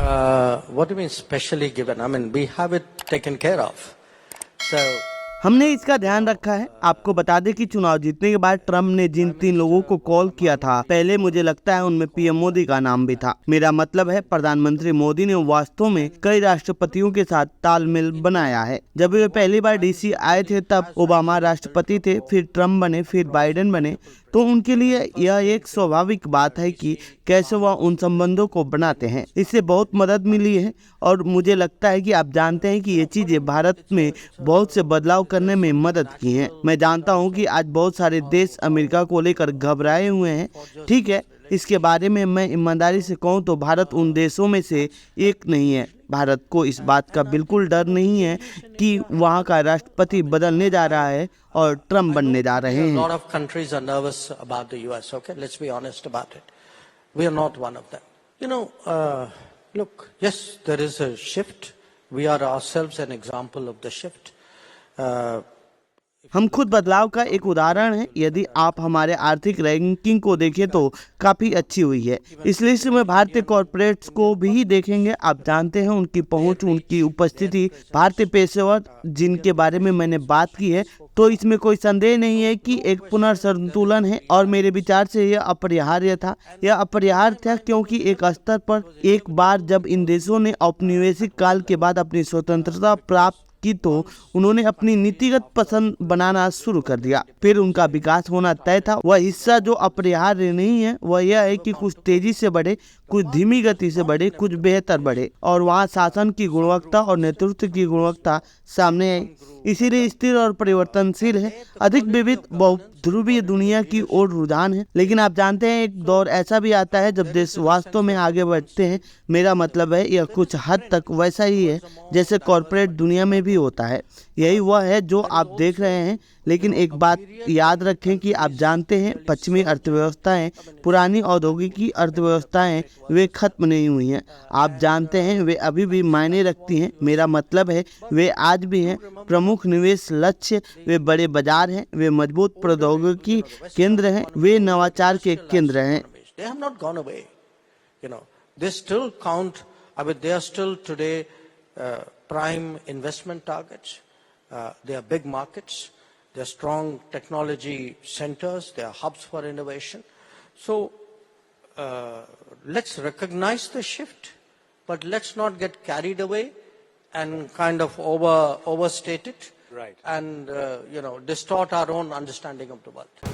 What do you mean specially given? I mean, we have it taken care of. So हमने इसका ध्यान रखा है। आपको बता दें कि चुनाव जीतने के बाद ट्रम्प ने जिन 3 लोगों को कॉल किया था, पहले मुझे लगता है उनमें पीएम मोदी का नाम भी था। मेरा मतलब है प्रधानमंत्री मोदी ने वास्तव में कई राष्ट्रपतियों के साथ तालमेल बनाया है। जब वे पहली बार डीसी आए थे तब ओबामा राष्ट्रपति थे, फिर ट्रम्प बने, फिर बाइडेन बने, तो उनके लिए यह एक स्वाभाविक बात है कि कैसे वह उन संबंधों को बनाते हैं। इससे बहुत मदद मिली है और मुझे लगता है कि आप जानते हैं कि ये चीजें भारत में बहुत से बदलाव करने में मदद की हैं। मैं जानता हूं कि आज बहुत सारे देश अमेरिका को लेकर घबराए हुए हैं। ठीक है, इसके बारे में मैं ईमानदारी से कहूं तो भारत उन देशों में से एक नहीं है। भारत को इस बात का बिल्कुल डर नहीं है कि वहां का राष्ट्रपति बदलने जा रहा है और ट्रम्प बनने जा रहे हैं। lot of countries are nervous about the US. Okay, let's be honest about it. We are not one of them. You know, look, yes, there is a shift. We are ourselves an example of the shift. हम खुद बदलाव का एक उदाहरण है। यदि आप हमारे आर्थिक रैंकिंग को देखें तो काफी अच्छी हुई है। इस लिस्ट में भारतीय कॉर्पोरेट्स को भी देखेंगे। आप जानते हैं उनकी पहुंच, उनकी उपस्थिति, भारतीय पेशेवर जिनके बारे में मैंने बात की है, तो इसमें कोई संदेह नहीं है कि एक पुनर्संतुलन है और मेरे विचार से यह अपरिहार्य था। यह अपरिहार्य था क्योंकि एक स्तर पर एक बार जब इन देशों ने औपनिवेशिक काल के बाद अपनी स्वतंत्रता प्राप्त की तो उन्होंने अपनी नीतिगत पसंद बनाना शुरू कर दिया। फिर उनका विकास होना तय था। वह हिस्सा जो अपरिहार्य नहीं है वह यह है कि कुछ तेजी से बढ़े, कुछ धीमी गति से बढ़े, कुछ बेहतर बढ़े, और वहाँ शासन की गुणवत्ता और नेतृत्व की गुणवत्ता सामने आई। इसीलिए स्थिर और परिवर्तनशील है। अधिक विविध बहुध्रुवीय दुनिया की ओर रुझान है। लेकिन आप जानते हैं एक दौर ऐसा भी आता है जब देश वास्तव में आगे बढ़ते हैं। मेरा मतलब है यह कुछ हद तक वैसा ही है जैसे कॉर्पोरेट दुनिया में भी होता है। यही वह है जो आप देख रहे हैं। लेकिन एक बात याद रखें कि आप जानते हैं पश्चिमी अर्थव्यवस्थाएं, पुरानी औद्योगिकी अर्थव्यवस्थाएं, वे खत्म नहीं हुई हैं। आप जानते हैं वे अभी भी मायने रखती हैं। मेरा मतलब है वे आज भी हैं प्रमुख निवेश लक्ष्य, वे बड़े बाजार हैं, वे मजबूत प्रौद्योगिकी केंद्र हैं, वे नवाचार के केंद्र हैं। They have not gone away. You know, they still count. I mean, they are still today prime investment targets. They are big markets. They are strong technology centers. They are hubs for innovation. So let's recognize the shift, but let's not get carried away and kind of overstate it, right? And distort our own understanding of the world.